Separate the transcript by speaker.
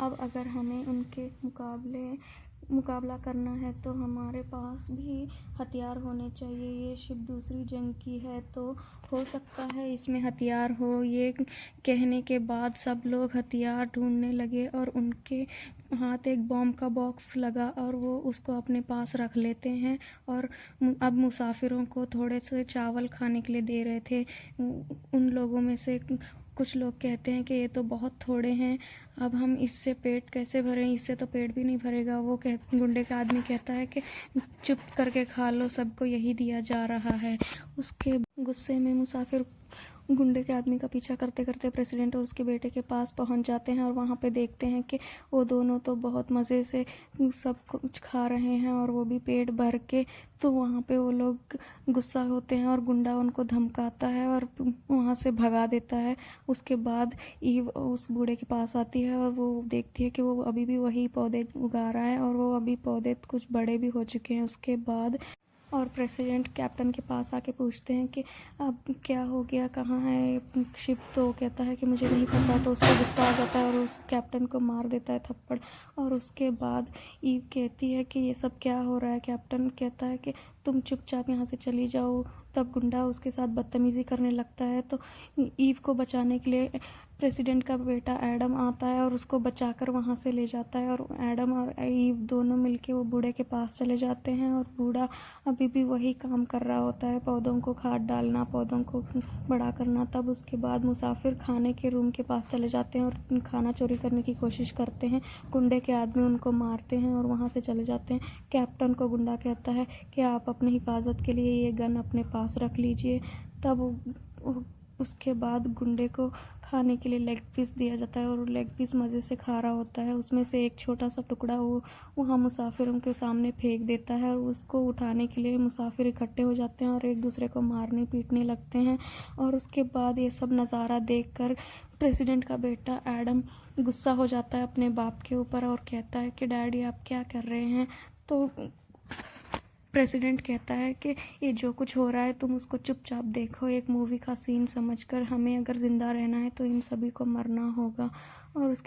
Speaker 1: अब अगर हमें उनके मुकाबला करना है तो हमारे पास भी हथियार होने चाहिए। ये शिप दूसरी जंग की है तो हो सकता है इसमें हथियार हो। ये कहने के बाद सब लोग हथियार ढूंढने लगे और उनके हाथ एक बॉम्ब का बॉक्स लगा और वो उसको अपने पास रख लेते हैं और अब मुसाफिरों को थोड़े से चावल खाने के लिए दे रहे थे। उन लोगों में से कुछ लोग कहते हैं कि ये तो बहुत थोड़े हैं, अब हम इससे पेट कैसे भरें, इससे तो पेट भी नहीं भरेगा। गुंडे का आदमी कहता है कि चुप करके खा लो, सबको यही दिया जा रहा है। उसके गुस्से में मुसाफिर गुंडे के आदमी का पीछा करते करते प्रेसिडेंट और उसके बेटे के पास पहुंच जाते हैं और वहां पे देखते हैं कि वो दोनों तो बहुत मज़े से सब कुछ खा रहे हैं और वो भी पेट भर के। तो वहां पे वो लोग गुस्सा होते हैं और गुंडा उनको धमकाता है और वहां से भगा देता है। उसके बाद ईव उस बूढ़े के पास आती है और वो देखती है कि वो अभी भी वही पौधे उगा रहा है और वो अभी पौधे कुछ बड़े भी हो चुके हैं। उसके बाद और प्रेसिडेंट कैप्टन के पास आके पूछते हैं कि अब क्या हो गया, कहाँ है शिप। तो कहता है कि मुझे नहीं पता। तो उसको गुस्सा आ जाता है और उस कैप्टन को मार देता है थप्पड़। और उसके बाद ईव कहती है कि ये सब क्या हो रहा है। कैप्टन कहता है कि तुम चुपचाप यहाँ से चली जाओ। तब गुंडा उसके साथ बदतमीज़ी करने लगता है तो ईव को बचाने के लिए प्रेसिडेंट का बेटा एडम आता है और उसको बचाकर वहाँ से ले जाता है। और एडम और ईव दोनों मिलके वो बूढ़े के पास चले जाते हैं और बूढ़ा अभी भी वही काम कर रहा होता है, पौधों को खाद डालना, पौधों को बड़ा करना। तब उसके बाद मुसाफिर खाने के रूम के पास चले जाते हैं और खाना चोरी करने की कोशिश करते हैं। गुंडे के आदमी उनको मारते हैं और वहाँ से चले जाते हैं। कैप्टन को गुंडा कहता है कि आप अपनी हिफाजत के लिए ये गन अपने पास रख लीजिए। तब उसके बाद गुंडे को खाने के लिए लेग पीस दिया जाता है और लेग पीस मज़े से खा रहा होता है। उसमें से एक छोटा सा टुकड़ा वो वहाँ मुसाफिरों के सामने फेंक देता है और उसको उठाने के लिए मुसाफिर इकट्ठे हो जाते हैं और एक दूसरे को मारने पीटने लगते हैं। और उसके बाद ये सब नज़ारा देखकर प्रेसिडेंट का बेटा एडम गुस्सा हो जाता है अपने बाप के ऊपर और कहता है कि डैडी आप क्या कर रहे हैं। तो प्रेसिडेंट कहता है कि ये जो कुछ हो रहा है तुम उसको चुपचाप देखो, एक मूवी का सीन समझकर। हमें अगर ज़िंदा रहना है तो इन सभी को मरना होगा। और उसके